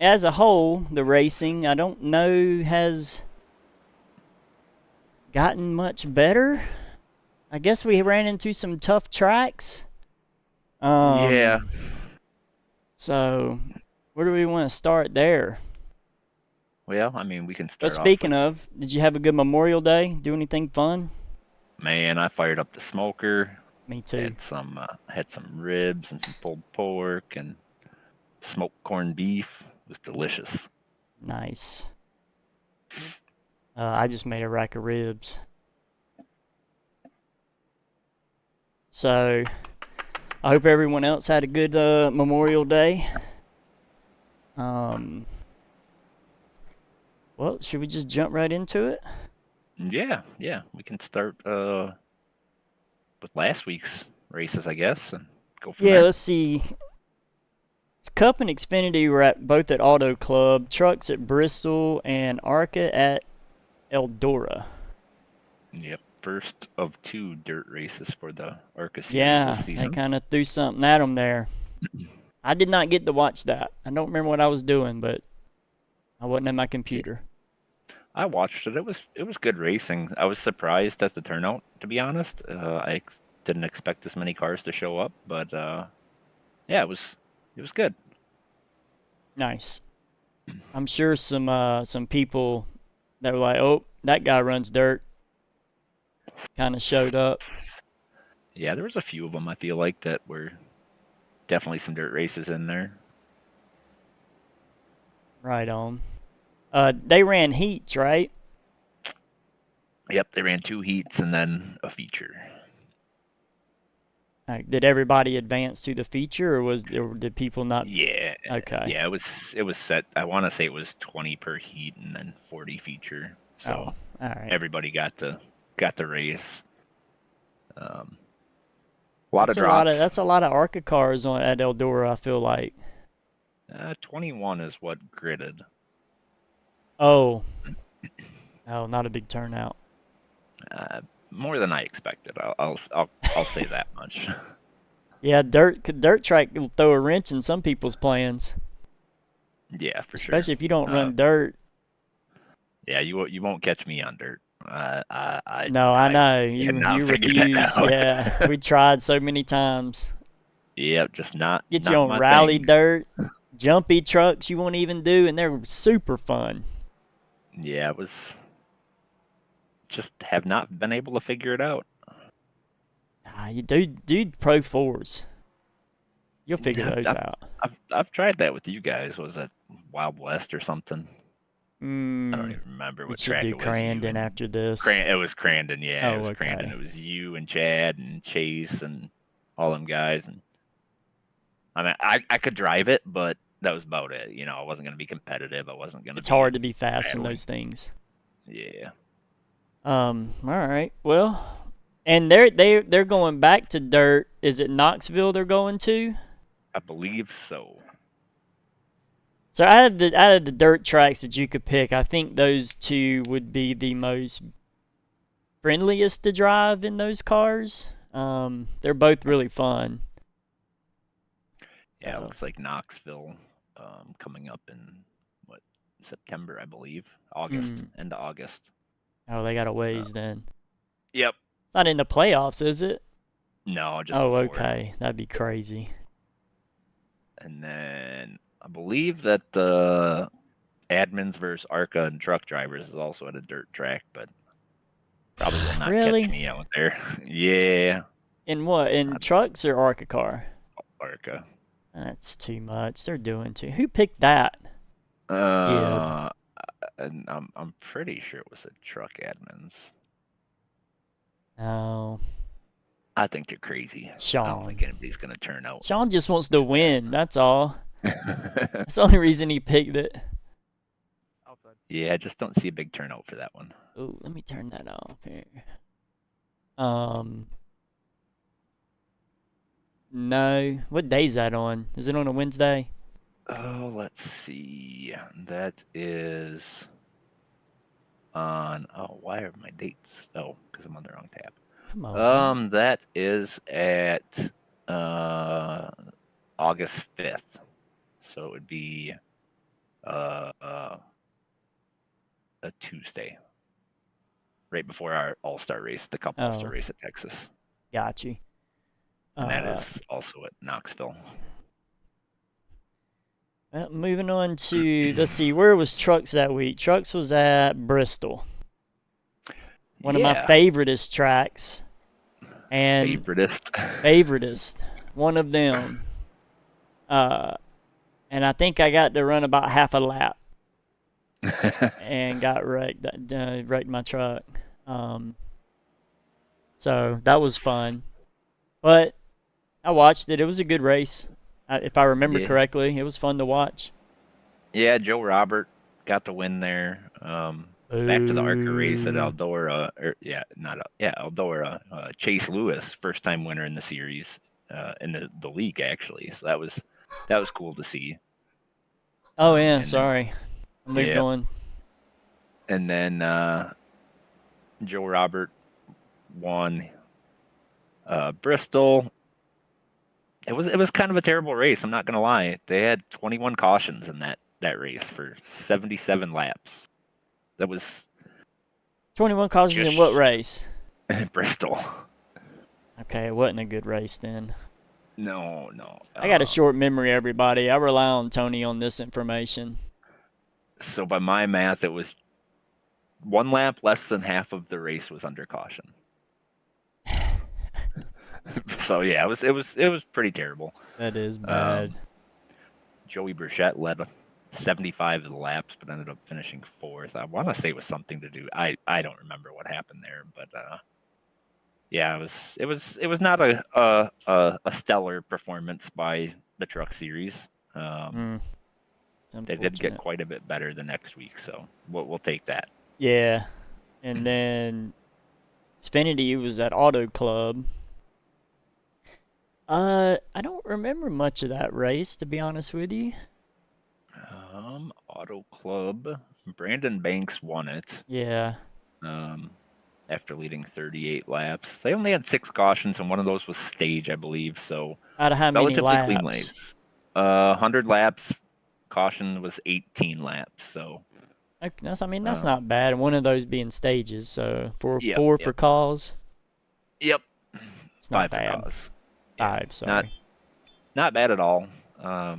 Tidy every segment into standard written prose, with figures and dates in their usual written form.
as a whole, the racing, I don't know, has gotten much better. I guess we ran into some tough tracks. Yeah. So, where do we want to start there? Well, I mean, we can But start off speaking with, of, did you have a good Memorial Day? Do anything fun? man, I fired up the smoker. Me too. Had some ribs and some pulled pork and smoked corned beef. It was delicious. Nice. I just made a rack of ribs. So, I hope everyone else had a good Memorial Day. Well, should we just jump right into it? Yeah, we can start with last week's races, I guess, and go from Yeah, there. let's see. Cup and Xfinity were both at Auto Club, Trucks at Bristol, and ARCA at Eldora. Yep, first of 2 dirt races for the ARCA Series Yeah, this they season. kind of threw something at them there. I did not get to watch that. I don't remember what I was doing, but I wasn't at my computer. I watched it. It was good racing. I was surprised at the turnout, to be honest. I didn't expect as many cars to show up, but yeah, it was good. Nice. I'm sure some people that were like, "Oh, that guy runs dirt," kind of showed up. Yeah, there was a few of them. I feel like that were definitely some dirt races in there. Right on. They ran heats, right? Yep, they ran 2 heats and then a feature. Did everybody advance to the feature, or did people not? Yeah. Okay. Yeah, it was set. I want to say it was 20 per heat and then 40 feature. So all right. everybody got the race. A lot of drops. That's a lot of ARCA cars at Eldora, I feel like. 21 is what gridded. Oh, not a big turnout. More than I expected. I'll say that much. Yeah, dirt track will throw a wrench in some people's plans. Yeah, for sure. Especially if you don't run dirt. Yeah, you won't catch me on dirt. I know you refuse. Out. Yeah, we tried so many times. Yep, just not. Get not you on my rally thing. dirt, jumpy trucks you won't even do, and they're super fun. Yeah, it was. Just have not been able to figure it out. You do Pro 4s. You'll figure those out. I've tried that with you guys. Was it Wild West or something? I don't even remember what track it was. Crandon after this. It was Crandon, yeah. It was okay. Crandon. It was you and Chad and Chase and all them guys. And I mean, I could drive it, but that was about it. You know, I wasn't going to be competitive. I wasn't going to. It's hard to be fast in those things. Yeah. All right. Well, and they're going back to dirt. Is it Knoxville they're going to? I believe so. So out of the dirt tracks that you could pick, I think those two would be the most friendliest to drive in those cars. They're both really fun. Yeah, it looks like Knoxville coming up in September, I believe. August, end of August. Oh, they got a ways then. Yep. It's not in the playoffs, is it? No, just Oh, before. okay. That'd be crazy. And then I believe that the admins versus ARCA and truck drivers is also at a dirt track, but probably will not catch me out there. Yeah. In what? In trucks or ARCA car? ARCA. That's too much. They're doing too. Who picked that? And I'm pretty sure it was a truck admins. No. I think they're crazy. Sean. I don't think anybody's gonna turn out. Sean just wants to win. That's all. That's the only reason he picked it. Yeah, I just don't see a big turnout for that one. Oh, let me turn that off here. No. What day is that on? Is it on a Wednesday? Oh, let's see. That is on. Oh, why are my dates? Oh, because I'm on the wrong tab. Come on. That is at August 5th. So it would be a Tuesday, right before our All-Star race, the Cup All-Star race at Texas. Got you. And that is also at Knoxville. Well, moving on to, let's see, where was Trucks that week? Trucks was at Bristol. One of my favoritist tracks. And favoritist. One of them. And I think I got to run about half a lap. And got wrecked my truck. So that was fun. But I watched it. It was a good race. If I remember correctly, it was fun to watch. Yeah, Joe Robert got the win there. Back to the ARCA race at Eldora. Eldora. Chase Lewis, first time winner in the series, in the league actually. So that was cool to see. Oh yeah, sorry. I moved on. And then Joe Robert won Bristol. It was kind of a terrible race, I'm not gonna lie. They had 21 cautions in that race for 77 laps. That was 21 cautions in what race? Bristol. Okay, it wasn't a good race then. No. I got a short memory, everybody. I rely on Tony on this information. So by my math, it was one lap less than half of the race was under caution. So yeah, it was pretty terrible. That is bad. Joey Burchett led 75 of the laps, but ended up finishing 4th. I want to say it was something to do. I don't remember what happened there, but yeah, it was not a stellar performance by the Truck Series. They did get quite a bit better the next week, so we'll take that. Yeah, and then Xfinity was at Auto Club. I don't remember much of that race, to be honest with you. Auto Club, Brandon Banks won it. Yeah. After leading 38 laps. They only had 6 cautions, and one of those was stage, I believe. So out of how many laps? Clean race. 100 laps. Caution was 18 laps. So that's not bad. And one of those being stages. So four for calls. Yep. It's not 5 bad. for cause. 5. Sorry. Not bad at all. I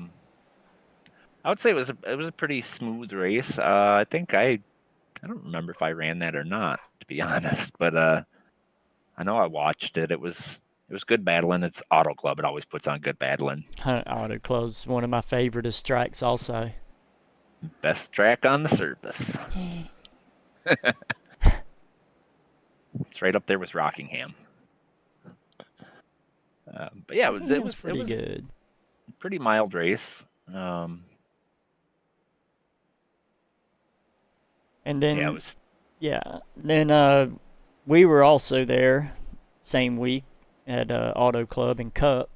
would say it was a pretty smooth race. I think I don't remember if I ran that or not, to be honest, but I know I watched it. It was good battling. It's Auto Club. It always puts on good battling. Auto Club's one of my favorite tracks also. Best track on the surface. It's right up there with Rockingham. But yeah, it was pretty good. Pretty mild race. And then then we were also there same week at Auto Club and Cup.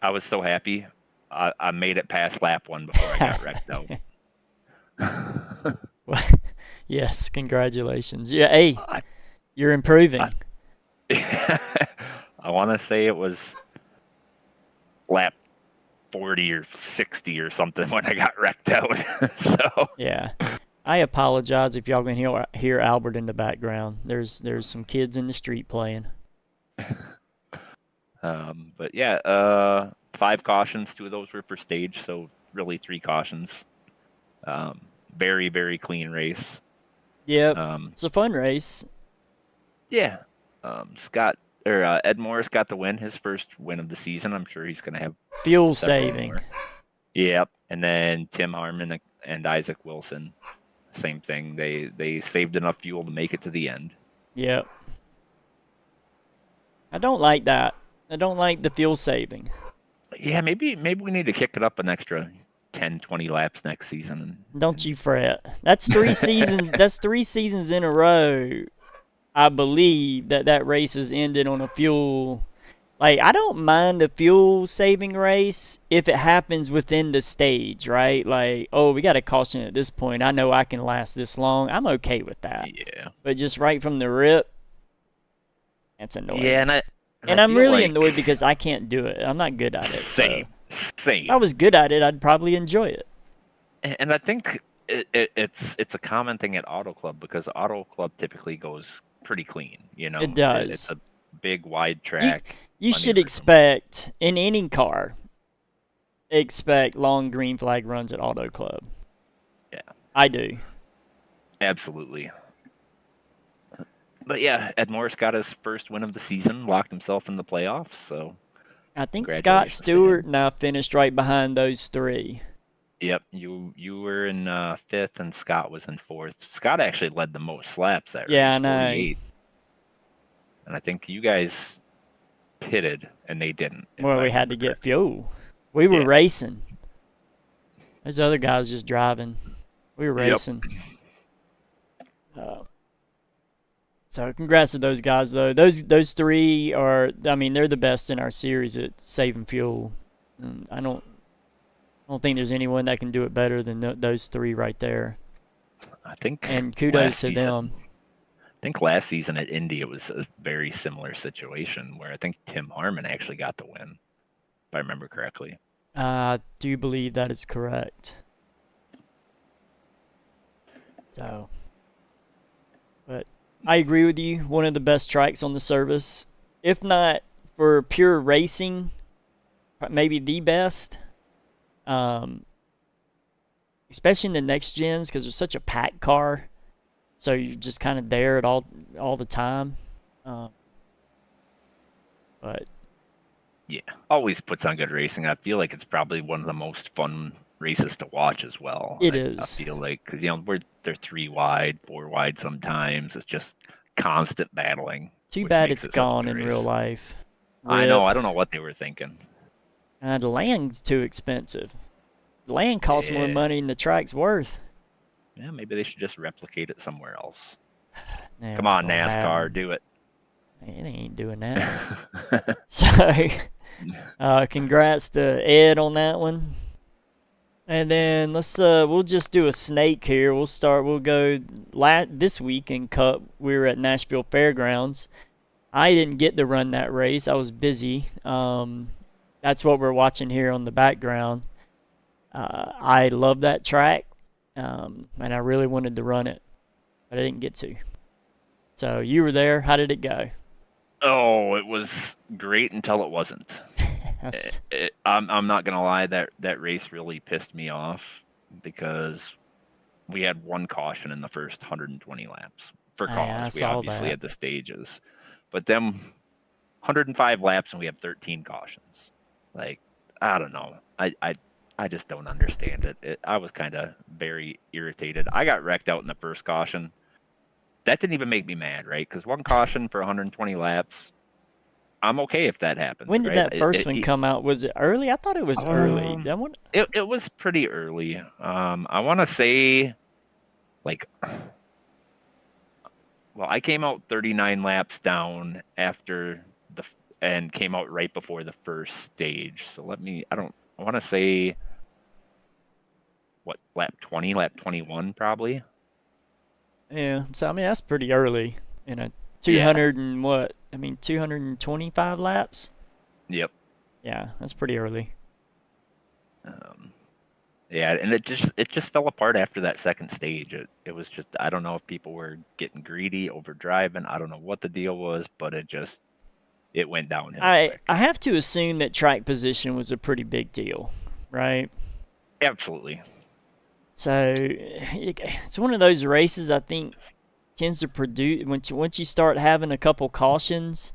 I was so happy. I made it past lap 1 before I got wrecked out. Yes, congratulations. Yeah, hey, you're improving. I want to say it was lap 40 or 60 or something when I got wrecked out. So yeah. I apologize if y'all can hear Albert in the background. There's some kids in the street playing. But yeah, 5 cautions. 2 of those were for stage, so really 3 cautions. Very, very clean race. Yeah, it's a fun race. Yeah. Ed Morris got the win, his first win of the season. I'm sure he's going to have fuel saving. More. Yep. And then Tim Harmon and Isaac Wilson. Same thing. They saved enough fuel to make it to the end. Yep. I don't like that. I don't like the fuel saving. Yeah, maybe we need to kick it up an extra 10, 20 laps next season. Don't you fret. That's 3 seasons. That's 3 seasons in a row. I believe that race has ended on a fuel. Like, I don't mind the fuel saving race if it happens within the stage, right? Like, oh, we got a caution at this point. I know I can last this long. I'm okay with that. Yeah. But just right from the rip, that's annoying. Yeah, and I'm really annoyed because I can't do it. I'm not good at it. Same. If I was good at it, I'd probably enjoy it. And I think it's a common thing at Auto Club because Auto Club typically goes pretty clean. It It's does. a big wide You track. you Plenty should of room. expect in any car expect long green flag runs at Auto Club. Yeah, I do. absolutely. But yeah, Ed Morris got his first win of the season, locked himself in the playoffs. So I think Scott congratulations to Stewart him. and I finished right behind those three. Yep, you were in fifth and Scott was in fourth. Scott actually led the most laps that Yeah, race, I know. 48. And I think you guys pitted and they didn't, if Well, I we had remember to get correctly. fuel. We were Yeah. racing. Those other guys just driving. We were Yep. racing. Uh, so congrats to those guys though. Those three are. I mean, they're the best in our series at saving fuel. I don't think there's anyone that can do it better than those three right there. I think And kudos last to season them. I think last season at Indy it was a very similar situation where I think Tim Harmon actually got the win, if I remember correctly. I do believe that is correct. So, but I agree with you. One of the best tracks on the service, if not for pure racing, maybe the best. Um, especially in the next gens because there's such a packed car, so you're just kind of there at all the time. Um, but Yeah, always puts on good racing. I feel like it's probably one of the most fun races to watch as well. it I is. feel like because they're 3 wide, 4 wide sometimes. It's just constant battling, Too which bad makes it's it such a gone good in real race. life. I know. Rip. I don't know what they were thinking. The land's too expensive. The land costs more Yeah, money than the track's worth. yeah. Maybe they should just replicate it somewhere else. Nah, Come it ain't on, gonna NASCAR, happen. do it. It ain't doing that. So, congrats to Ed on that one. And then we'll just do a snake here. We'll go this week in Cup. We were at Nashville Fairgrounds. I didn't get to run that race. I was busy. That's what we're watching here on the background. I love that track, and I really wanted to run it, but I didn't get to. So you were there. How did it go? Oh, it was great until it wasn't. That's, I'm not gonna lie, that race really pissed me off because we had one caution in the first 120 laps for I cause. We saw obviously that. had the stages, but then 105 laps and we have 13 cautions. Like, I don't know. I just don't understand it. I was kind of very irritated. I got wrecked out in the first caution. That didn't even make me mad, right? Because one caution for 120 laps, I'm okay if that happens, When did right? that first one come out? Was it early? I thought it was early. That one? It was pretty early. I want to say, like, well, I came out 39 laps down and came out right before the first stage. So I want to say, what, lap 20, lap 21, probably? Yeah. So I mean that's pretty early in a Yeah. 200 and what? I mean 225 laps. Yep. Yeah, that's pretty early. Um, yeah, and it just fell apart after that second stage. It was just, I don't know if people were getting greedy, over driving. I don't know what the deal was, but it went downhill I quick. have to assume that track position was a pretty big deal, right? Absolutely. So it's one of those races I think tends to produce once you start having a couple cautions.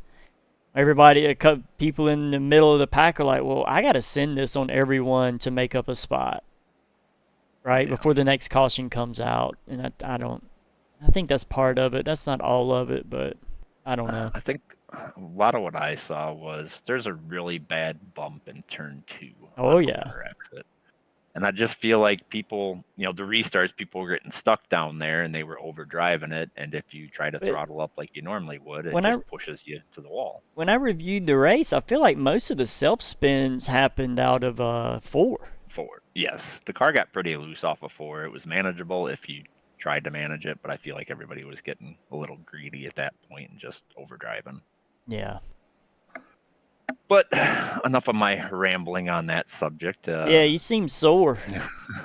Everybody, a couple people in the middle of the pack are like, well, I got to send this on everyone to make up a spot, right? Yeah. Before the next caution comes out. And I don't, I think that's part of it. That's not all of it, but I don't know. I think a lot of what I saw was there's a really bad bump in turn 2 Oh, on yeah. our exit. And I just feel like people, the restarts, people were getting stuck down there and they were overdriving it. And if you try to But throttle up like you normally would, it when I just pushes you to the wall. when I reviewed the race, I feel like most of the self spins happened out of 4. 4. Yes. The car got pretty loose off of 4. It was manageable if you tried to manage it, but I feel like everybody was getting a little greedy at that point and just overdriving. Yeah. But enough of my rambling on that subject. Yeah, you seem sore.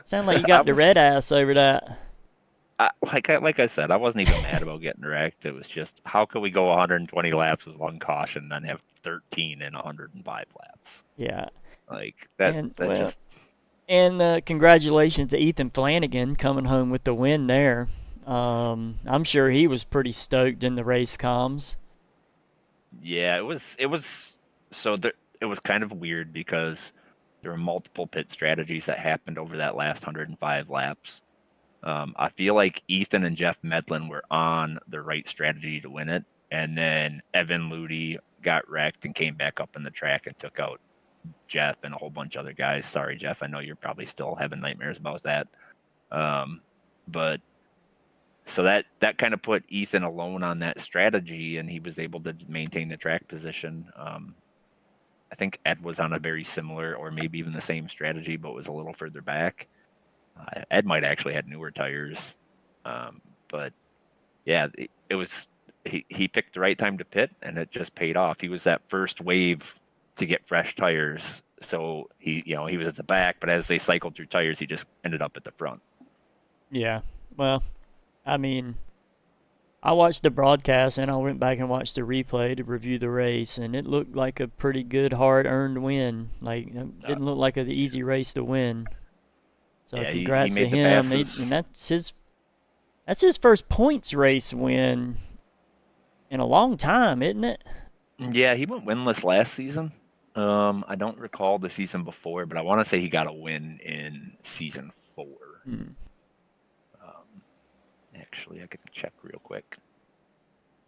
Sound like you got the was, red ass over that. like I said, I wasn't even mad about getting wrecked. It was just, how could we go 120 laps with one caution and then have 13 in 105 laps? Yeah. Like that. And congratulations to Ethan Flanigan coming home with the win there. I'm sure he was pretty stoked in the race comms. Yeah, it was. So it was kind of weird because there were multiple pit strategies that happened over that last 105 laps. I feel like Ethan and Jeff Medlin were on the right strategy to win it, and then Evan Ludi got wrecked and came back up in the track and took out Jeff and a whole bunch of other guys. Sorry, Jeff, I know you're probably still having nightmares about that. But so that kind of put Ethan alone on that strategy, and he was able to maintain the track position. I think Ed was on a very similar or maybe even the same strategy, but was a little further back. Ed might actually had newer tires, but yeah, it was he picked the right time to pit, and it just paid off. He was that first wave to get fresh tires, so he was at the back, but as they cycled through tires, he just ended up at the front. Yeah, well, I mean, I watched the broadcast and I went back and watched the replay to review the race, and it looked like a pretty good, hard-earned win. Like, it didn't look like an easy race to win. So yeah, congrats he made to the him. passes. And that's his first points race win in a long time, isn't it? Yeah, he went winless last season. I don't recall the season before, but I want to say he got a win in season 4. Actually, I could check real quick.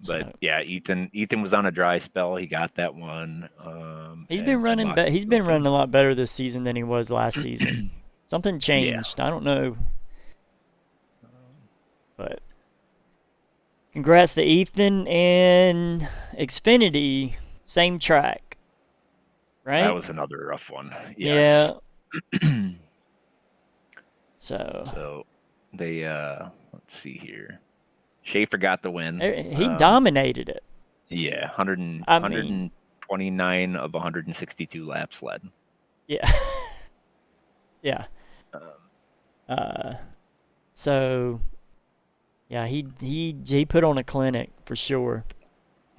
But yeah, Ethan was on a dry spell. He got that one. He's been running. He's been running a lot better this season than he was last season. Something changed. Yeah. I don't know. But congrats to Ethan and Xfinity, same track, right? That was another rough one. Yes. Yeah. So they let's see here. Schaffer got the win. He dominated it. Yeah, 129 of 162 laps led. Yeah. Yeah. So yeah, he put on a clinic for sure.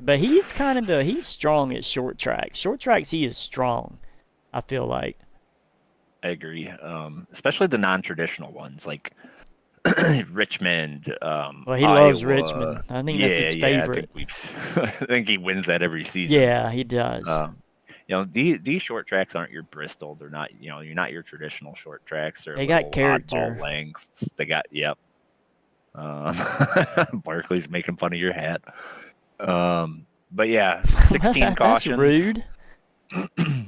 But he's he's strong at short tracks. Short tracks he is strong, I feel like. I agree. Especially the non-traditional ones like Richmond. Well, he Iowa. loves Richmond. I think that's his favorite. I think he wins that every season. Yeah, he does. These short tracks aren't your Bristol. They're not. You're not your traditional short tracks. They got character. Lengths. They got Barkley's making fun of your hat. But yeah, 16 cautions. That's rude.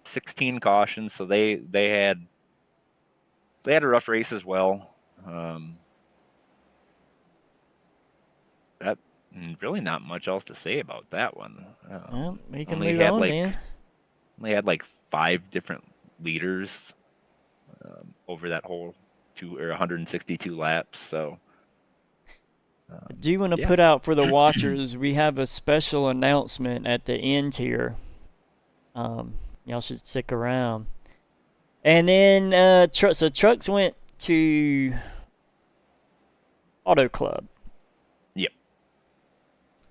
16 cautions. So they had a rough race as well. That really not much else to say about that one. Well, we can move on, man. Only had like 5 different leaders over that whole 162 laps. So I do want to put out for the watchers, we have a special announcement at the end here. Y'all should stick around. And then so trucks went to Auto Club. Yep.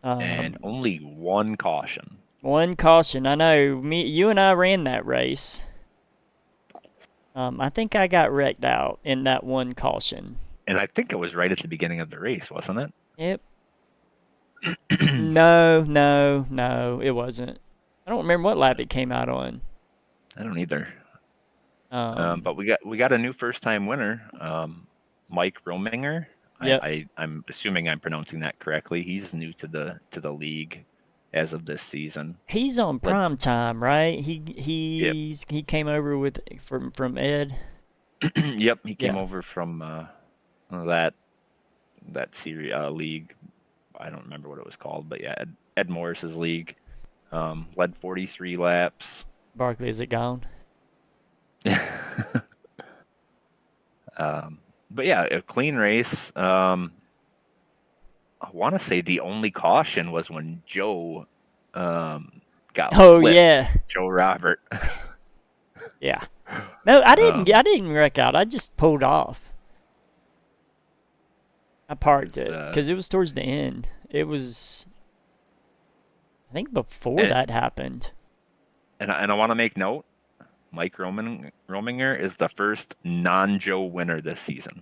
And only one caution. One caution. I know. You and I ran that race. I think I got wrecked out in that one caution. And I think it was right at the beginning of the race, wasn't it? Yep. No, it wasn't. I don't remember what lap it came out on. I don't either. But we got a new first-time winner, Mike Rominger. Yep. I'm assuming I'm pronouncing that correctly. He's new to the league as of this season. He's on prime time, right? He came over from Ed. Yep, he came over from that series league. I don't remember what it was called, but yeah, Ed Morris's league. Led 43 laps. Barkley, is it gone? But yeah, a clean race. I want to say the only caution was when Joe got Oh flipped. yeah, Joe Robert. yeah. No, I didn't. Um, I didn't wreck out. I just pulled off. I parked was, it because it was towards the end. It was, I think, before and, that happened. and I want to make note. Mike Rominger is the first non-Joe winner this season.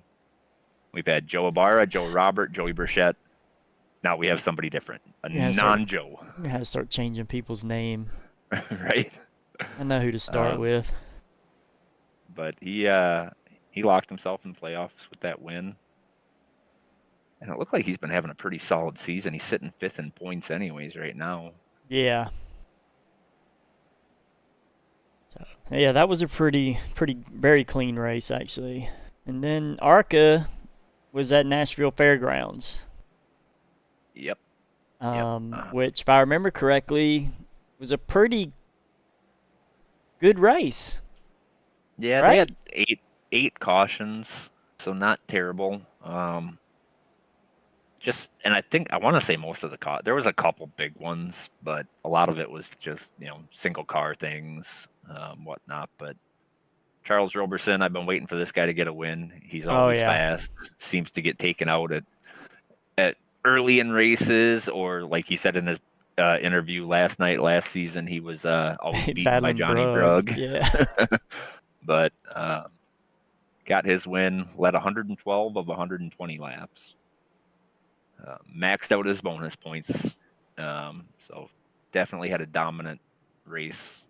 We've had Joe Ibarra, Joe Robert, Joey Burchett. Now we have somebody different, a non-Joe. I had to start changing people's name. Right? I know who to start with. But he locked himself in playoffs with that win. And it looked like he's been having a pretty solid season. He's sitting 5th in points anyways right now. Yeah. So, yeah, that was a very clean race, actually. And then ARCA was at Nashville Fairgrounds. Yep. Which, if I remember correctly, was a pretty good race. Yeah, right? they had eight cautions, so not terrible. And I want to say most of the there was a couple big ones, but a lot of it was just, single car things, whatnot. But Charles Roberson, I've been waiting for this guy to get a win. He's always fast, seems to get taken out at early in races, or like he said in his interview last season, he was always beaten by Johnny Brugg. Yeah. But got his win, led 112 of 120 laps. Maxed out his bonus points. So definitely had a dominant race.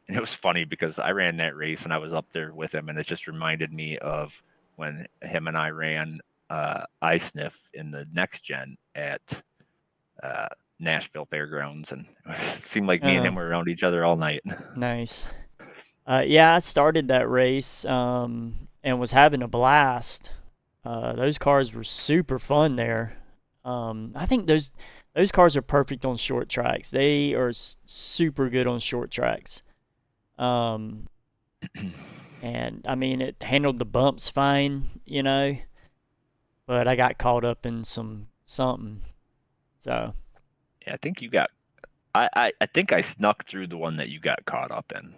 And it was funny because I ran that race and I was up there with him, and it just reminded me of when him and I ran iSniff in the next gen at Nashville Fairgrounds, and it seemed like me and him were around each other all night. Nice. Yeah, I started that race and was having a blast. Those cars were super fun there. I think those cars are perfect on short tracks. They are super good on short tracks. And I mean, it handled the bumps fine, but I got caught up in something. So. Yeah, I think you got. I think I snuck through the one that you got caught up in.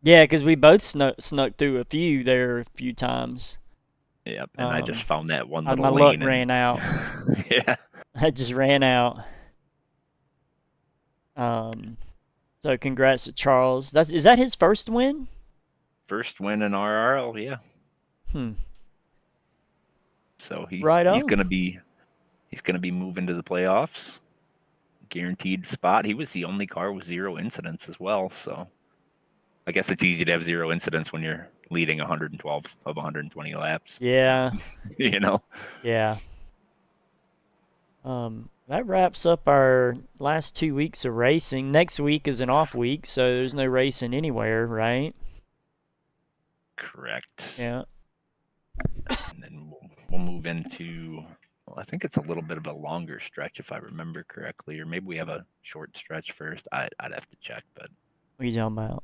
Yeah, because we both snuck through a few times. Yep, and I just found that one little my lane. luck ran out. Yeah. I just ran out. So congrats to Charles. Is that his first win? First win in RRL, yeah. So he's gonna be moving to the playoffs. Guaranteed spot. He was the only car with 0 incidents as well, so I guess it's easy to have 0 incidents when you're leading 112 of 120 laps. Yeah. Yeah. That wraps up our last 2 weeks of racing. Next week is an off week, so there's no racing anywhere, right? Correct. Yeah. And then we'll move into, I think it's a little bit of a longer stretch if I remember correctly, or maybe we have a short stretch first. I'd have to check, but What are you talking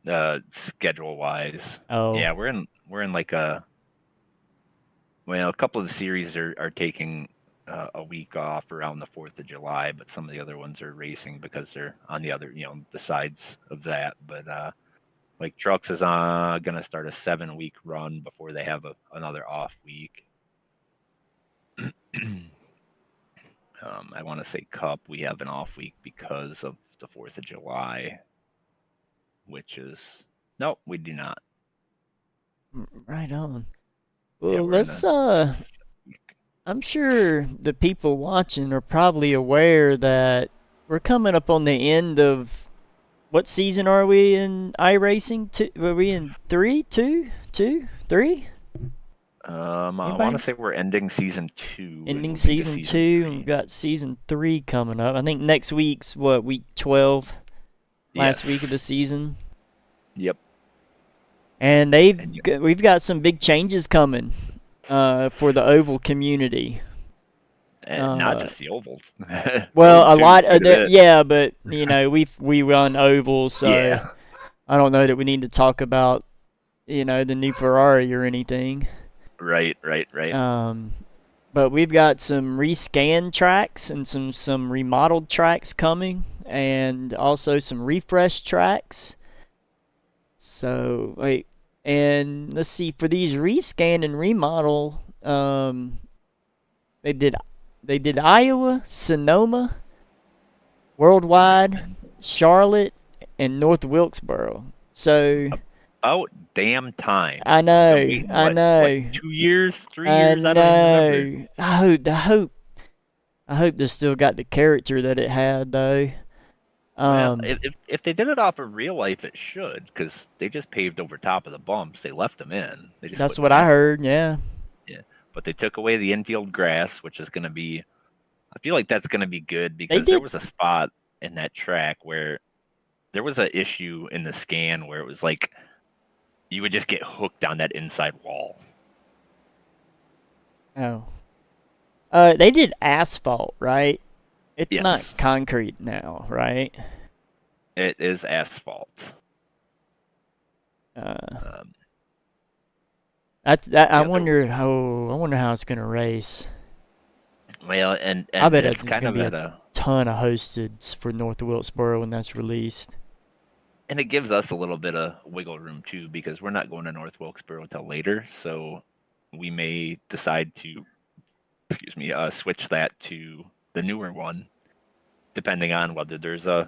about? Schedule wise. Oh. Yeah, we're in like a couple of the series are taking a week off around the 4th of July, but some of the other ones are racing because they're on the other, the sides of that. But like Trucks is going to start a 7-week run before they have another off week. I want to say Cup, we have an off week because of the 4th of July, which is, no, we do not. Right on. Well, I'm sure the people watching are probably aware that we're coming up on the end of, what season are we in iRacing? Are we in 3? 2? 3? I want to say we're ending season 2. Ending season 2, and we've got season 3 coming up. I think next week's week 12? Last week of the season. Yep. And we've got some big changes coming for the oval community. And not just the ovals. Well, a lot of that, yeah, but we run ovals, so yeah. I don't know that we need to talk about the new Ferrari or anything. Right. But we've got some rescan tracks and some remodeled tracks coming. and also some refresh tracks. So wait, and let's see, for these rescan and remodel, they did Iowa, Sonoma, Worldwide, Charlotte, and North Wilkesboro. So About damn time. I We've been know, waiting, I what, know, 2 years, 3 I years? I don't even remember. know. I hope this still got the character that it had though. Well, if they did it off of real life, it should, because they just paved over top of the bumps. They left them in. They just That's put what new I asphalt. heard. Yeah. Yeah, but they took away the infield grass, which is going to be. I feel like that's going to be good They because there did. was a spot in that track where there was an issue in the scan where it was like you would just get hooked on that inside wall. Oh. They did asphalt, right? It's Yes. not concrete now, right? It is asphalt. That yeah, I wonder how it's gonna race. Well, and I bet it's it's kind gonna of be at a ton of hosteds for North Wilkesboro when that's released. and it gives us a little bit of wiggle room too because we're not going to North Wilkesboro until later, so we may decide to, switch that to the newer one, depending on whether there's I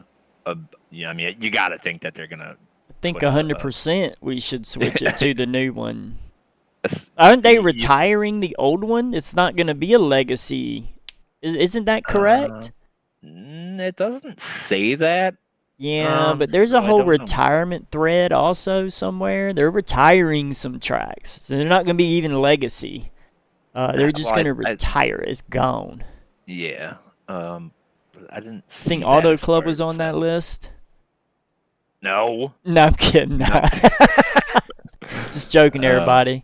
mean, you got to think that they're gonna. I think put a- 100% we should switch it to the new one. s- Aren't they you- retiring the old one? It's not gonna be a legacy. Isn't that correct? It doesn't say that. Yeah, but there's so a I whole don't know. retirement thread also somewhere. They're retiring some tracks. So they're not going to be even legacy. They're just Well, going to retire. It's gone. Yeah. But I didn't I see think that Auto as Club far was as on that list. No. No, I'm kidding. Just joking, everybody.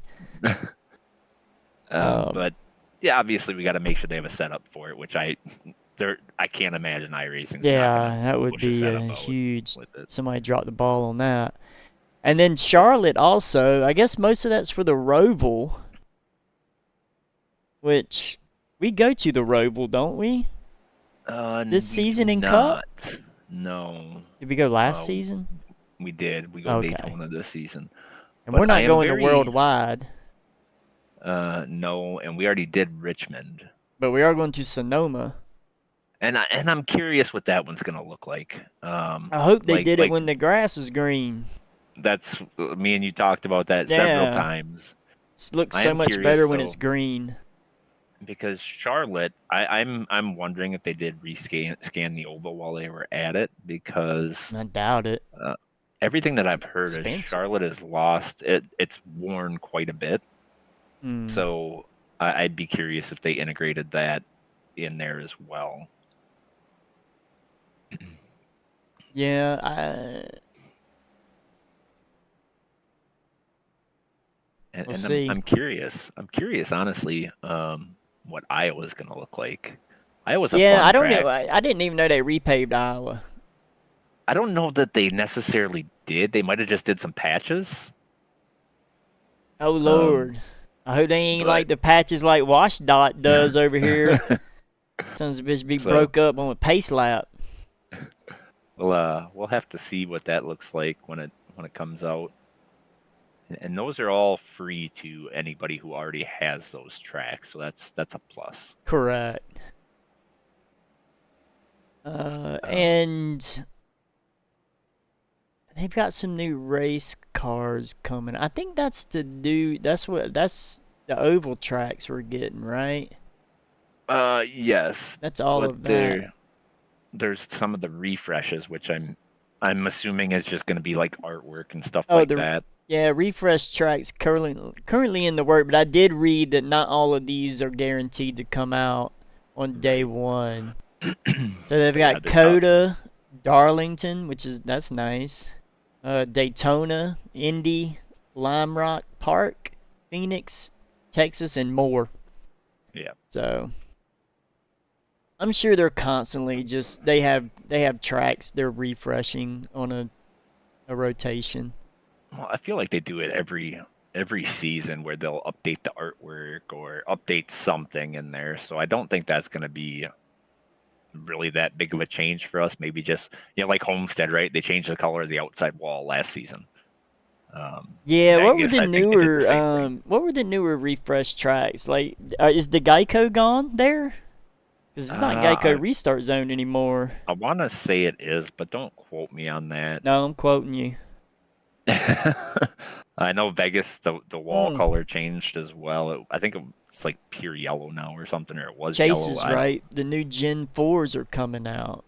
But yeah, obviously we got to make sure they have a setup for it, which I can't imagine iRacing's Yeah, not gonna that would push be setup a out huge. with it. Somebody dropped the ball on that. And then Charlotte also. I guess most of that's for the Roval, which we go to the Roval, don't we? This We season do in Cup? not. No, Did we go last Uh, season? we did. We go Okay. Daytona this season. And but we're I not am going very- to Worldwide, No, and we already did Richmond. but we are going to Sonoma. And I'm curious what that one's gonna look like. I hope they did like it when the grass is green. that's me and you talked about that several Yeah. times. It looks I so am much curious, better when so- it's green. Because Charlotte, I'm wondering if they did scan the oval while they were at it because I doubt it. everything that I've heard is Expensive. Charlotte has lost it's worn quite a bit. Hmm. So I'd be curious if they integrated that in there as well. Yeah, And, We'll and see. I'm curious. I'm curious, honestly, what Iowa's gonna look like. Iowa's a yeah. fun I don't track. know. I didn't even know they repaved Iowa. I don't know that they necessarily did. They might have just did some patches. Oh Lord, I hope they ain't but- like the patches like WashDOT does over here. Sons of a bitch be So- broke up on a pace lap. We'll have to see what that looks like when it comes out. And those are all free to anybody who already has those tracks, so that's a plus. Correct. And they've got some new race cars coming. I think that's the oval tracks we're getting, right? Yes. That's all but of that. There's some of the refreshes, which I'm assuming is just going to be like artwork and stuff Oh, like the- that. Yeah, refresh tracks currently in the work, but I did read that not all of these are guaranteed to come out on day one. So they've Yeah, got they're Coda, Darlington, that's nice. Daytona, Indy, Lime Rock Park, Phoenix, Texas, and more. Yeah. So I'm sure they're constantly they have tracks they're refreshing on a rotation. Well, I feel like they do it every season where they'll update the artwork or update something in there. So I don't think that's going to be really that big of a change for us. Maybe just, like Homestead, right? They changed the color of the outside wall last season. Yeah, I guess I think they did the same thing. what were the newer refresh tracks? Like, is the Geico gone there? Because it's not Geico Restart Zone anymore. I want to say it is, but don't quote me on that. No, I'm quoting you. I know Vegas, the wall color changed as well. I think it's like pure yellow now or something, or it was Chase yellow. is right. The new Gen 4s are coming out.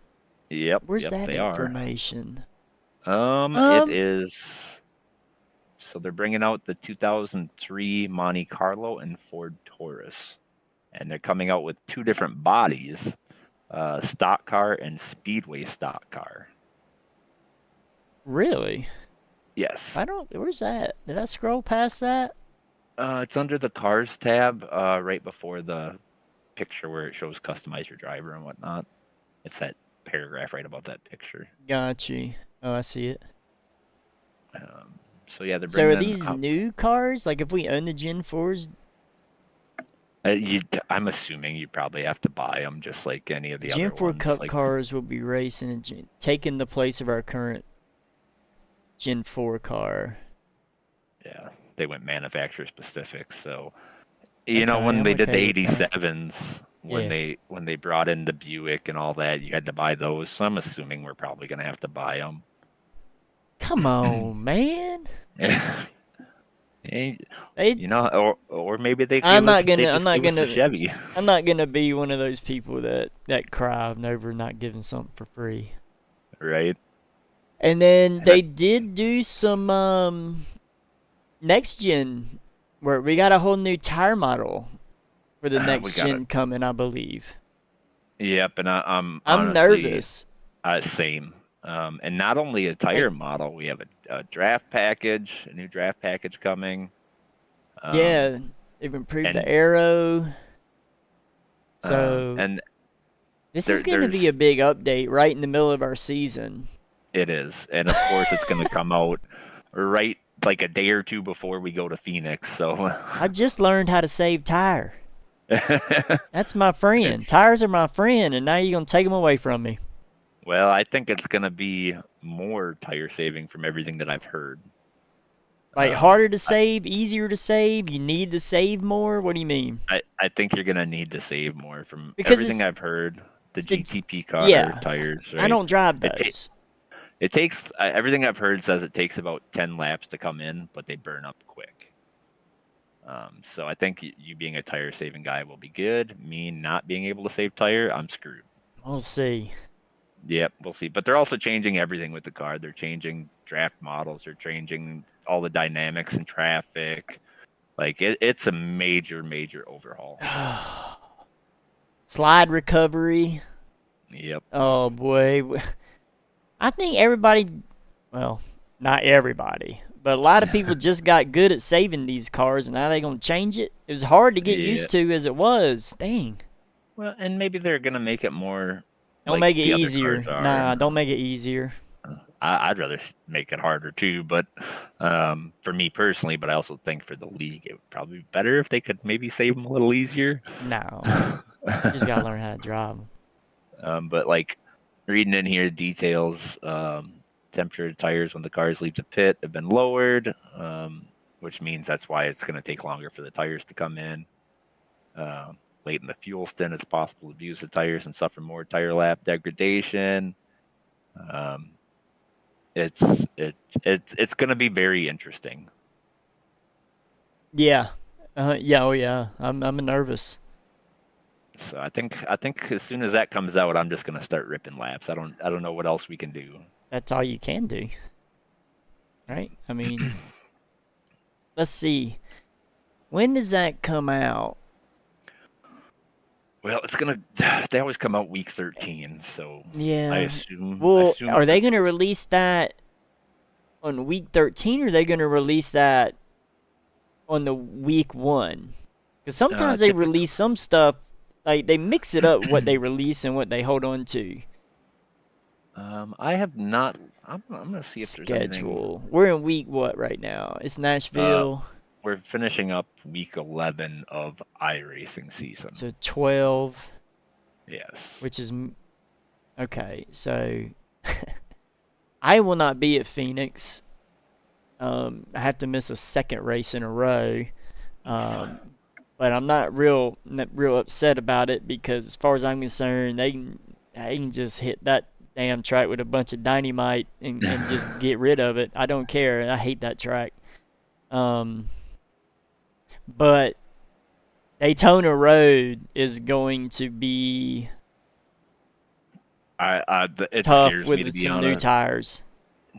Yep. Where's that they information? It is. So they're bringing out the 2003 Monte Carlo and Ford Taurus, and they're coming out with 2 different bodies, stock car and speedway stock car. Really? Yes. Where's that? Did I scroll past that? It's under the cars tab, right before the picture where it shows customize your driver and whatnot. It's that paragraph right above that picture. Gotcha. Oh, I see it. So yeah, they're So bringing. are these new cars? Like if we own the Gen 4s? I'm assuming you probably have to buy them, just like any of the Gen other 4 ones. Cup cars will be racing and taking the place of our current Gen 4 car. Yeah, they went manufacturer specific. So, when they did the 87s, when they brought in the Buick and all that, you had to buy those. So I'm assuming we're probably gonna have to buy them. Come on, man. Or maybe they I'm not give gonna us the Chevy. I'm not gonna be one of those people that cry over not giving something for free. Right. And then they did do some next gen where we got a whole new tire model for the next gen coming, I believe. Yep, and I'm honestly, nervous. Same. And not only a tire model, we have a draft package, a new draft package coming. Yeah, they've improved the aero. So and this is going to be a big update right in the middle of our season. It is, and of course it's going to come out right like a day or two before we go to Phoenix. So I just learned how to save tire. That's my friend. Tires are my friend, and now you're going to take them away from me. Well, I think it's going to be more tire saving from everything that I've heard. Like harder to save, easier to save, you need to save more? What do you mean? I think you're going to need to save more from everything I've heard. The GTP car tires, right? I don't drive those. It takes, everything I've heard says it takes about 10 laps to come in, but they burn up quick. So I think you being a tire saving guy will be good. Me not being able to save tire, I'm screwed. We'll see. Yep, we'll see. But they're also changing everything with the car. They're changing draft models. They're changing all the dynamics and traffic. Like, it's a major, major overhaul. Slide recovery. Yep. Oh, boy. I think everybody, well, not everybody, but a lot of people just got good at saving these cars, and now they're going to change it. It was hard to get used to as it was. Dang. Well, and maybe they're going to make it more... Don't make it easier. Nah, don't make it easier. I'd rather make it harder too, but for me personally, but I also think for the league, it would probably be better if they could maybe save them a little easier. No, you just gotta learn how to drive them. But like reading in here, details, temperature of tires when the cars leave the pit have been lowered, which means that's why it's going to take longer for the tires to come in. Late in the fuel stint, it's possible to abuse the tires and suffer more tire lap degradation. It's going to be very interesting. Yeah, yeah. I'm nervous. So I think as soon as that comes out, I'm just going to start ripping laps. I don't know what else we can do. That's all you can do, right? I mean, let's see. When does that come out? Well, they always come out week 13, so yeah. I assume. Well, are they going to release that on week 13, or are they going to release that on the week 1? Because sometimes they release some stuff, like they mix it up what they release and what they hold on to. I have not. I'm going to see if there's anything. We're in week what right now? It's Nashville. We're finishing up week 11 of iRacing season. So 12. Yes. Which is Okay, so I will not be at Phoenix. I have to miss a second race in a row. But I'm not real upset about it because as far as I'm concerned, they can just hit that damn track with a bunch of dynamite and just get rid of it. I don't care. I hate that track. But Daytona Road is going to be It tough scares me to with be some new honest. tires.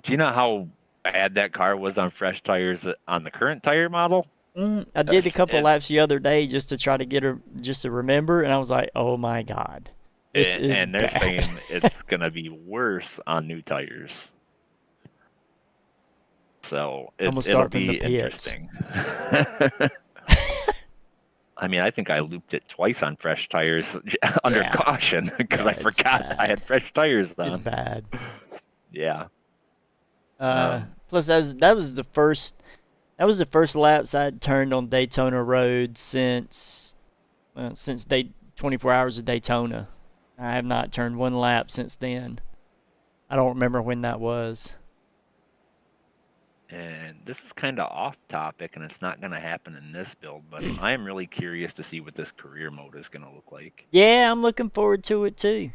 Do you know how bad that car was on fresh tires on the current tire model? I did a couple It's, laps the other day just to try to get her, just to remember, and I was like, oh my god, this is and they're bad. saying it's gonna be worse on new tires. So I'm gonna it'll start from the be pits. interesting. I mean, I think I looped it twice on fresh tires under Yeah. caution because I It's forgot I bad. had fresh tires It's on. bad. Yeah. Plus that was the first laps I'd turned on Daytona Road since 24 Hours of Daytona. I have not turned one lap since then. I don't remember when that was. And this is kind of off topic, and it's not going to happen in this build, but I am really curious to see what this career mode is going to look like. Yeah, I'm looking forward to it too.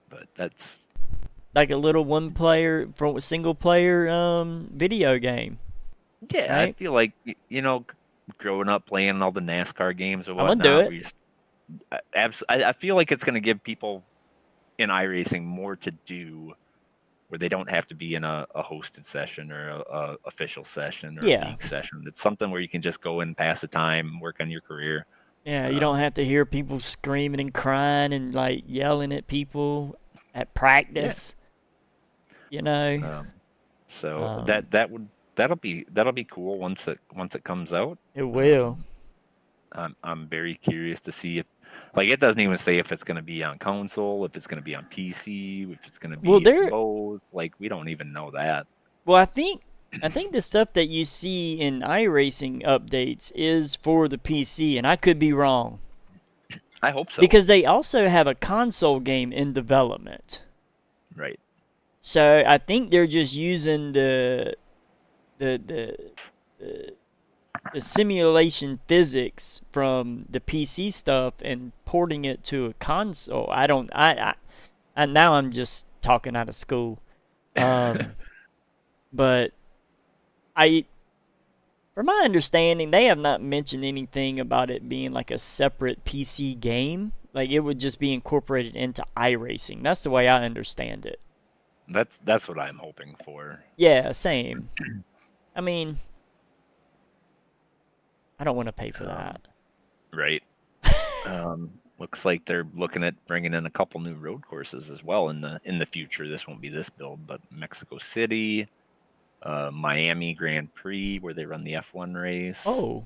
But that's Like a little single player video game. yeah. I Right? feel like growing up playing all the NASCAR games or I'm gonna do whatnot, it. I feel like it's going to give people in iRacing more to do, where they don't have to be in a hosted session or a official session or a Yeah. league session. It's something where you can just go and pass the time, work on your career. Yeah, you don't have to hear people screaming and crying and like yelling at people at Yeah. practice. You know. So Um, that'll be cool once it comes out. it will. I'm very curious to see if, like, it doesn't even say if it's going to be on console, if it's going to be on PC, if it's going to Well, be both. Like, we don't even know that. Well, I think the stuff that you see in iRacing updates is for the PC, and I could be wrong I hope so. because they also have a console game in development. Right. So I think they're just using the the simulation physics from the PC stuff and porting it to a console. I now I'm just talking out of school. But from my understanding, they have not mentioned anything about it being like a separate PC game. Like it would just be incorporated into iRacing. That's the way I understand it. That's what I'm hoping for. Yeah, same. I mean, I don't want to pay for that. Right. Looks like they're looking at bringing in a couple new road courses as well in the future. This won't be this build, but Mexico City, Miami Grand Prix, where they run the F1 race. Oh,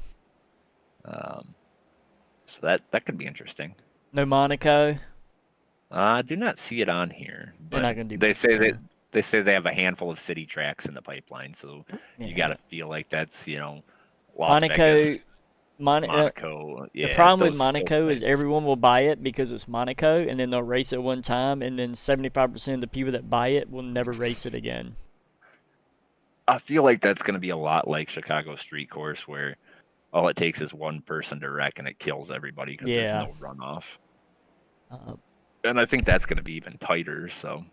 So that could be interesting. no Monaco. I do not see it on here, They're but not gonna do. they say they have a handful of city tracks in the pipeline, so Yeah. you got to feel like that's Las Monaco. Vegas, Monaco. Yeah, The problem with those Monaco is types. everyone will buy it because it's Monaco, and then they'll race it one time, and then 75% of the people that buy it will never race it again. I feel like that's going to be a lot like Chicago Street Course, where all it takes is one person to wreck and it kills everybody because there's no runoff. And I think that's going to be even tighter. So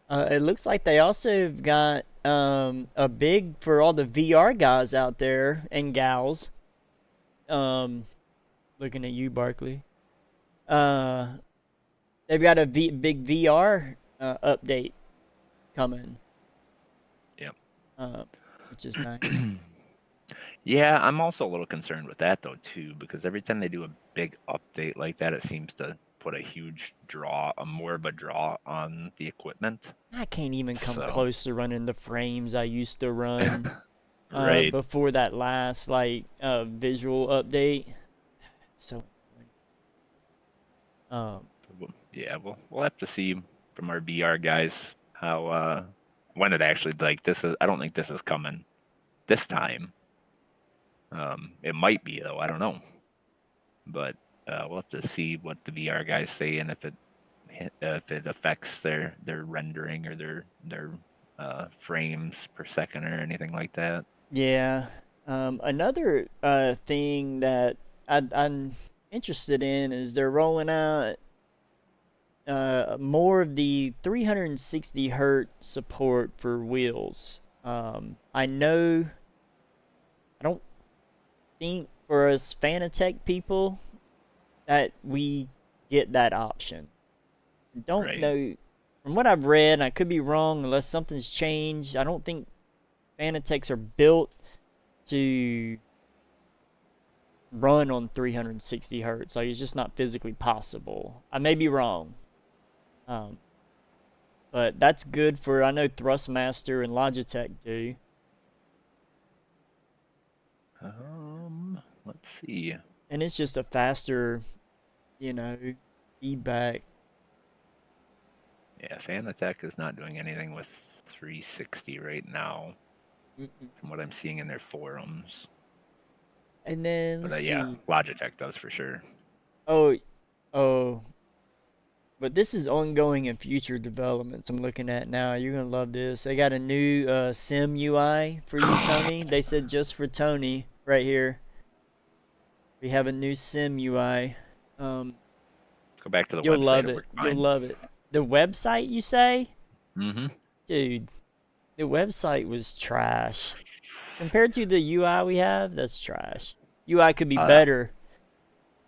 it looks like they also have got a big for all the VR guys out there and gals. Looking at you, Barkley. They've got a big VR update coming. Yep. Which is nice. Yeah, I'm also a little concerned with that though too, because every time they do a big update like that, it seems to put more of a draw on the equipment. I can't even come close to running the frames I used to run Right. before that last visual update. So yeah, we'll have to see from our VR guys how when it actually this is. I don't think this is coming this time. It might be though. I don't know. But we'll have to see what the VR guys say and if it affects their rendering or their frames per second or anything like that. Yeah. Another thing that I'm interested in is they're rolling out more of the 360 hertz support for wheels. I know, I don't think for us Fanatec people that we get that option. Don't Right. know, from what I've read, and I could be wrong unless something's changed, I don't think Fanatec's are built to run on 360 hertz. Like, it's just not physically possible. I may be wrong. Um, but that's good for, I know Thrustmaster and Logitech do. Let's see. And it's just a faster, feedback. Yeah, Fanatec is not doing anything with 360 right now, from what I'm seeing in their forums. And then, But let's yeah, see. Logitech does for sure. Oh, but this is ongoing and future developments I'm looking at now. You're going to love this. They got a new Sim UI for you, Tony. They said just for Tony right here. We have a new Sim UI. Let's go back to the You'll website. love It it. worked You'll fine. love it. The website, you say? Mm-hmm. Dude, the website was trash. Compared to the UI we have, that's trash. UI could be better.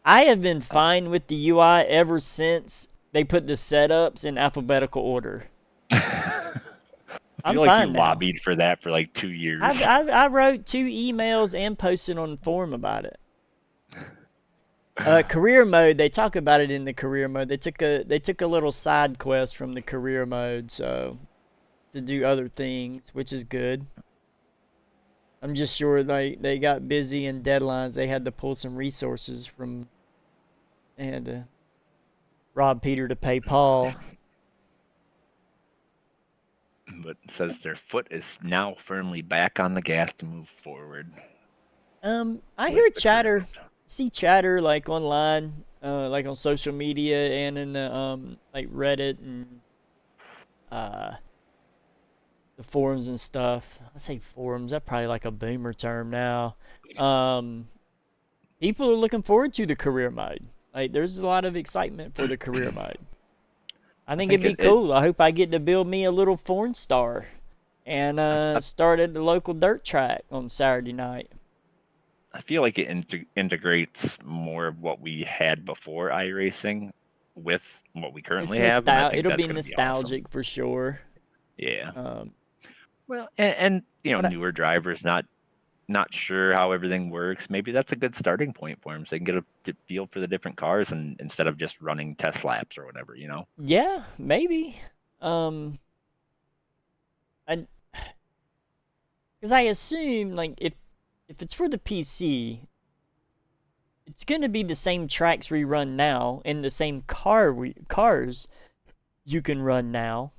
I have been fine with the UI ever since they put the setups in alphabetical order. I I'm feel like fine you now. lobbied for that for like 2 years. I wrote 2 emails and posted on the forum about it. Career mode, they talk about it in the career mode. They took a little side quest from the career mode, so to do other things, which is good. I'm just sure they got busy and deadlines. They had to pull some resources from. They had to rob Peter to pay Paul. But it says their foot is now firmly back on the gas to move forward. I with hear the chatter, career mode. see chatter like online, like on social media and in the like Reddit and the forums and stuff. I say forums, that's probably like a boomer term now. People are looking forward to the career mode. Like, there's a lot of excitement for the career mode. I think it'd be cool. I hope I get to build me a little Forn Star and start at the local dirt track on Saturday night. I feel like it integrates more of what we had before iRacing with what we currently have, and I think It'll that's be going to be awesome. nostalgic for sure. Yeah. Well, and newer drivers not sure how everything works. Maybe that's a good starting point for them, so they can get a feel for the different cars, and instead of just running test laps or whatever, Yeah, maybe. Because I assume like if it's for the PC, it's gonna be the same tracks we run now and the same cars you can run now.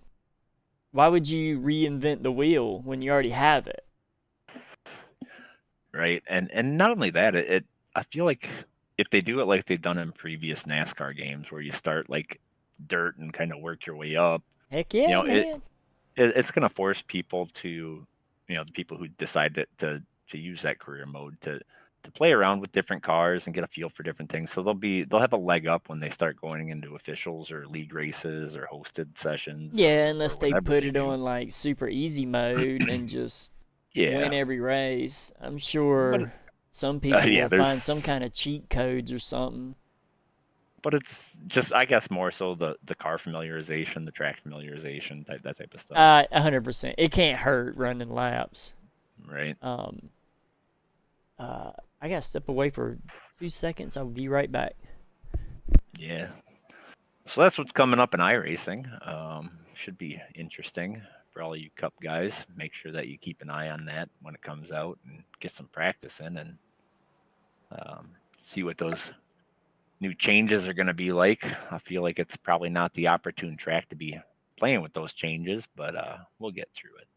Why would you reinvent the wheel when you already have it? Right, and not only that, I feel like if they do it like they've done in previous NASCAR games, where you start like dirt and kind of work your way up, Heck yeah, man. it's going to force people to, the people who decide to use that career mode to play around with different cars and get a feel for different things. So they'll have a leg up when they start going into officials or league races or hosted sessions. Yeah, unless they put it do. on like super easy mode and just Yeah. win every race. I'm sure some people will find some kind of cheat codes or something. But it's just, I guess, more so the car familiarization, the track familiarization, that type of stuff. 100%. It can't hurt running laps. Right. I gotta step away for 2 seconds. I'll be right back. Yeah. So that's what's coming up in iRacing. Should be interesting for all you Cup guys. Make sure that you keep an eye on that when it comes out and get some practice in and see what those new changes are going to be like. I feel like it's probably not the opportune track to be playing with those changes, but we'll get through it.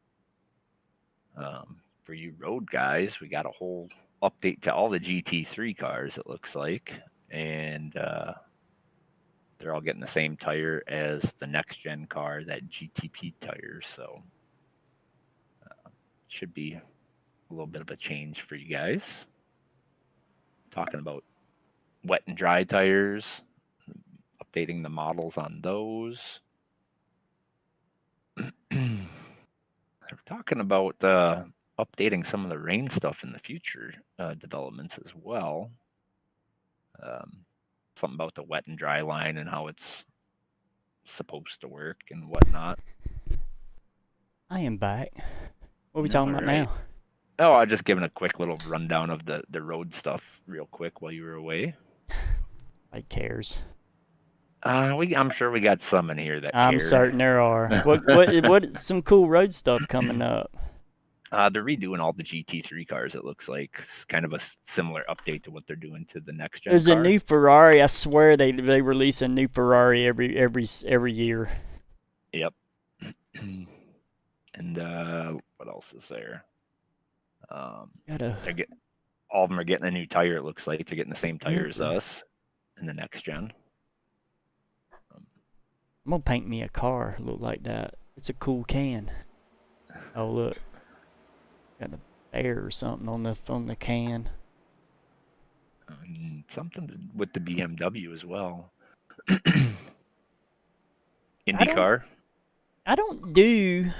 For you road guys, we got a whole update to all the GT3 cars, it looks like. and they're all getting the same tire as the next gen car, that GTP tire. So should be a little bit of a change for you guys. Talking about wet and dry tires, updating the models on those. We're talking about updating some of the rain stuff in the future developments as well. Something about the wet and dry line and how it's supposed to work and whatnot. I am back. What are we talking about now? Oh, I was just giving a quick little rundown of the road stuff real quick while you were away. Nobody cares. I'm sure we got some in here that care. I'm certain there are. What some cool road stuff coming up? They're redoing all the GT3 cars. It looks like it's kind of a similar update to what they're doing to the next gen. There's a new Ferrari. I swear they release a new Ferrari every year. Yep. And what else is there? All of them are getting a new tire. It looks like they're getting the same tire as us in the next gen. I'm gonna paint me a car look like that. It's a cool can. Oh look, got a bear or something on the can. Something with the BMW as well. IndyCar. I don't do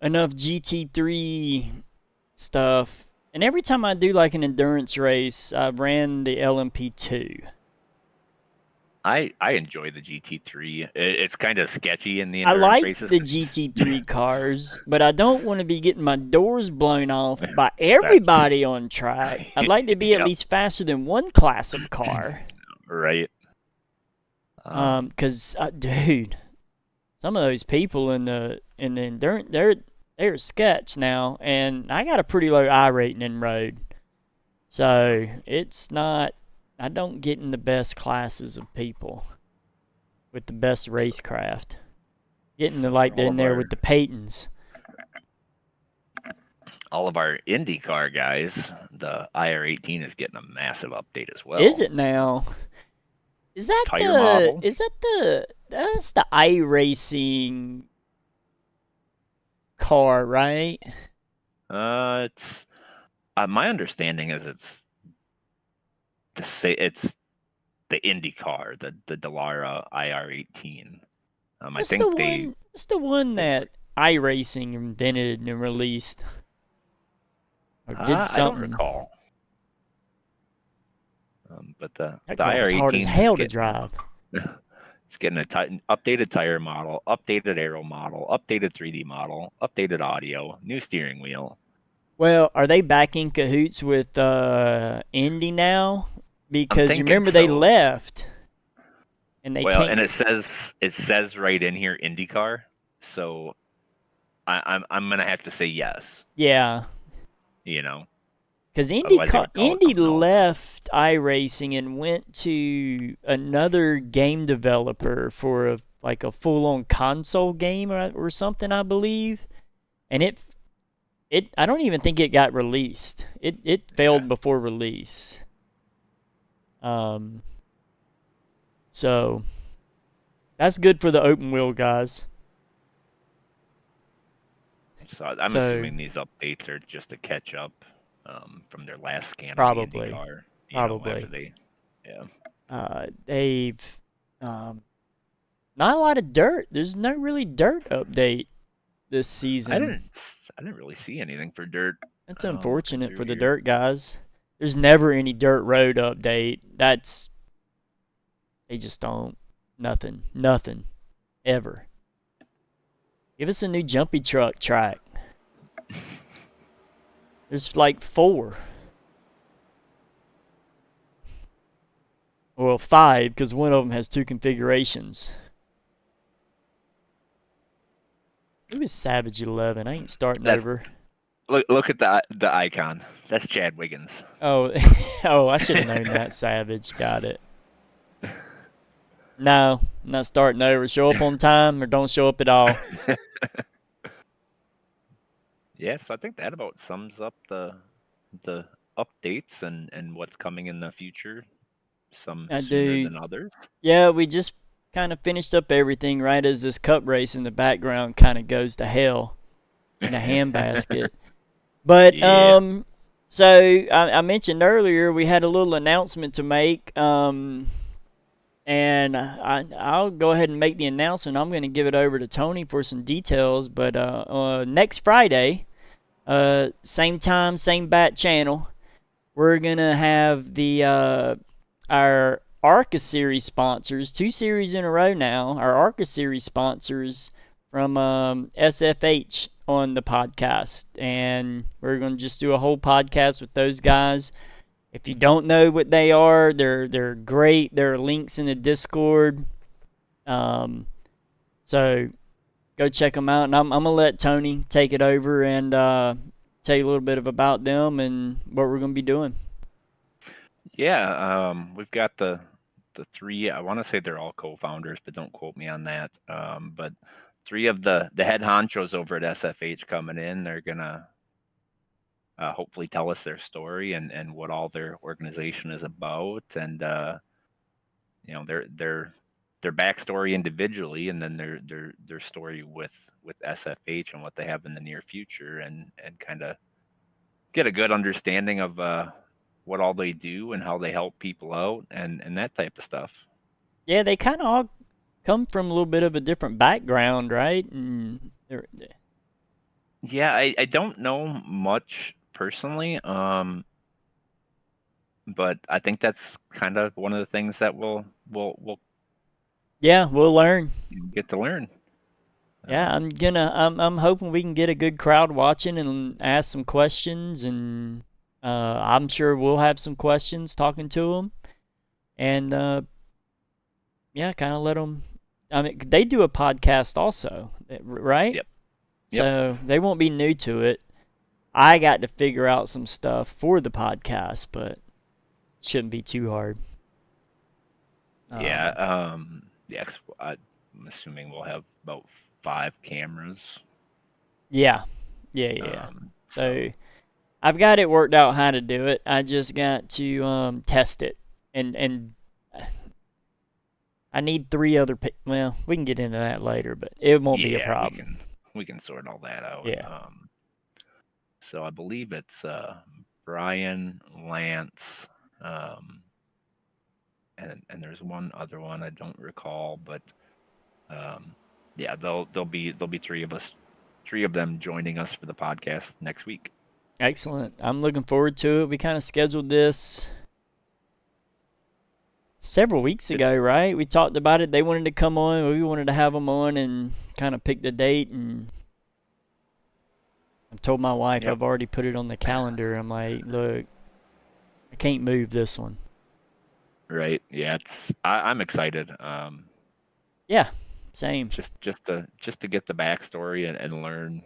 enough GT3 stuff, and every time I do like an endurance race, I ran the LMP2. I enjoy the GT3. It's kind of sketchy in the endurance races. I like the GT3 cars, but I don't want to be getting my doors blown off by everybody on track. I'd like to be at least faster than one class of car. Right. Because dude, some of those people in the endurance, they're sketch now, and I got a pretty low I rating in road, so it's not. I don't get in the best classes of people with the best racecraft. Getting in there with the Paytons. All of our IndyCar guys, the IR18 is getting a massive update as well. Is it now? Is that tire model? That's the iRacing car, right? It's my understanding is it's the Indy car, the Eldora IR18. I think it's the one that iRacing invented and released. Or did something. I don't recall. But the IR18 hard as hell to drive. It's getting an updated tire model, updated aero model, updated 3D model, updated audio, new steering wheel. Well, are they back in cahoots with Indy now? Because you remember they left, and they and it says right in here IndyCar, so I'm gonna have to say yes. Yeah. You know. Because Indy left iRacing and went to another game developer for a full-on console game or something, I believe, and it I don't even think it got released. It failed before release. So that's good for the open wheel guys. So I'm assuming these updates are just to catch up from their last scan probably. of the IndyCar. Probably. They've not a lot of dirt. There's no really dirt update this season. I didn't really see anything for dirt. That's unfortunate for the dirt guys. There's never any dirt road update. They just don't. Nothing. Ever. Give us a new jumpy truck track. There's like 4. Well, 5, because one of them has 2 configurations. Who is Savage 11? I ain't starting over. Look at the icon. That's Chad Wiggins. Oh, I should have known that. Savage. Got it. No, I'm not starting over. Show up on time or don't show up at all. Yeah, so I think that about sums up the updates and what's coming in the future some I sooner do. than others. Yeah, we just kind of finished up everything right as this cup race in the background kind of goes to hell in a handbasket. But Yeah. so I mentioned earlier we had a little announcement to make. And I'll go ahead and make the announcement. I'm going to give it over to Tony for some details. But next Friday, same time, same bat channel, we're going to have our ARCA Series sponsors, 2 series in a row now, our ARCA Series sponsors from SFH on the podcast. And we're going to just do a whole podcast with those guys. If you don't know what they are, they're great. There are links in the Discord. So go check them out. And I'm gonna let Tony take it over and tell you a little bit about them and what we're gonna be doing. Yeah, we've got the 3. I want to say they're all co-founders, but don't quote me on that. But 3 of the head honchos over at SFH coming in. They're gonna hopefully tell us their story and what all their organization is about, and their backstory individually, and then their story with SFH and what they have in the near future, and kind of get a good understanding of what all they do and how they help people out and that type of stuff. Yeah, they kind of all come from a little bit of a different background, right? Yeah, I don't know much personally, but I think that's kind of one of the things that we'll yeah, we'll learn. get to learn. Yeah, I'm hoping we can get a good crowd watching and ask some questions, and I'm sure we'll have some questions talking to them, and yeah, kind of let them. I mean, they do a podcast also, right? Yep. So they won't be new to it. I got to figure out some stuff for the podcast, but shouldn't be too hard. Yeah. Yeah. I'm assuming we'll have about 5 cameras. Yeah. So I've got it worked out how to do it. I just got to test it, and I need 3 other. Well, we can get into that later, but it won't be a problem. We can sort all that out. Yeah. So I believe it's Brian, Lance, and there's one other one I don't recall, but yeah, there'll be 3 of us, 3 of them joining us for the podcast next week. Excellent. I'm looking forward to it. We kind of scheduled this several weeks ago, right? We talked about it. They wanted to come on. We wanted to have them on and kind of pick the date. And I told my wife I've already put it on the calendar. I'm like, look, I can't move this one. Right. Yeah. I'm excited. Yeah. Same. Just to get the backstory and learn,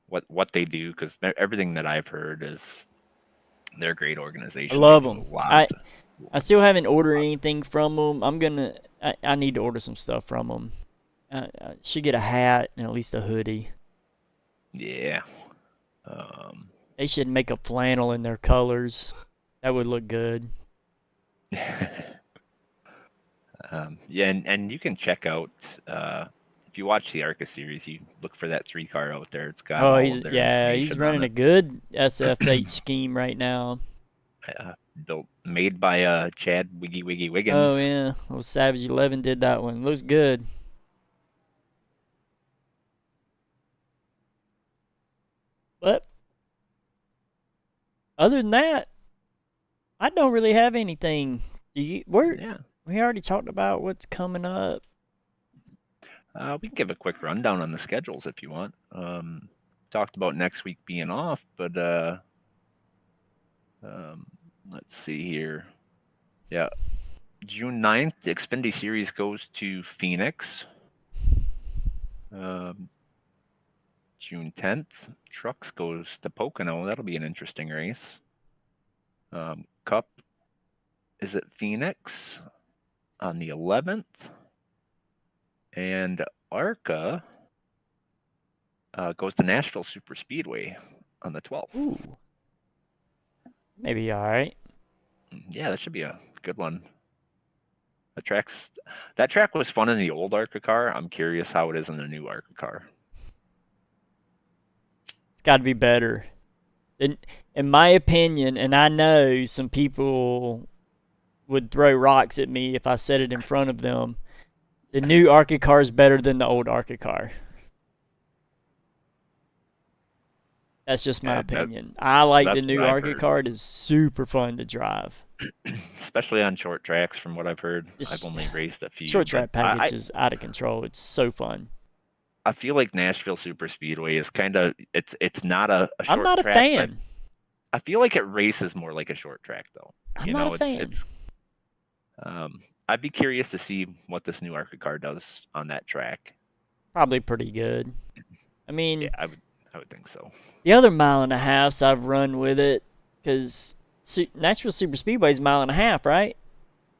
what they do, because everything that I've heard is they're a great organization. I love them. I still haven't ordered anything from them. I need to order some stuff from them. I should get a hat and at least a hoodie. Yeah. They should make a flannel in their colors. That would look good. Yeah, and you can check out if you watch the ARCA series, you look for that 3 car out there. It's got all of their he's running a good SFH scheme right now. Made by Chad Wiggy Wiggins. Oh yeah, well, Savage 11 did that one. Looks good. But other than that, I don't really have anything. Do you? We already talked about what's coming up. We can give a quick rundown on the schedules if you want. Talked about next week being off, but let's see here. Yeah, June 9th, the Xfinity Series goes to Phoenix. June 10th, Trucks goes to Pocono. That'll be an interesting race. Cup is at Phoenix on the 11th. And ARCA goes to Nashville Super Speedway on the 12th. Ooh. Maybe all right. Yeah, that should be a good one. That track was fun in the old ARCA car. I'm curious how it is in the new ARCA car. It's got to be better. In my opinion, and I know some people would throw rocks at me if I said it in front of them, the new ARCA car is better than the old ARCA car. That's just my opinion. I like the new ARCA car. It is super fun to drive. Especially on short tracks, from what I've heard. I've only raced a few. Short track package is out of control. It's so fun. I feel like Nashville Super Speedway is kind of it's not a short track. I'm not a fan. I feel like it races more like a short track though. I'm not a fan. I'd be curious to see what this new ARCA car does on that track. Probably pretty good. I mean, yeah, I would think so. The other 1.5 miles I've run with it, because Nashville Super Speedway is 1.5 miles, right?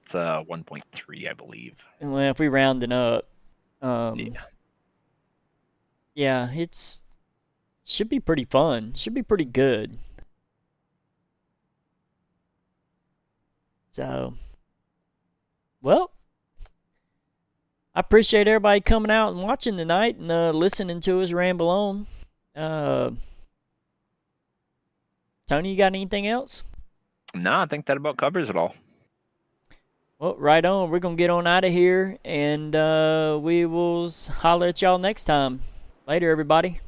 It's 1.3, I believe. And well, if we round it up, yeah, should be pretty fun. Should be pretty good. So, well, I appreciate everybody coming out and watching tonight and listening to us ramble on. Tony, you got anything else? No, I think that about covers it all. Well, right on. We're going to get on out of here, and we will holler at y'all next time. Later, everybody.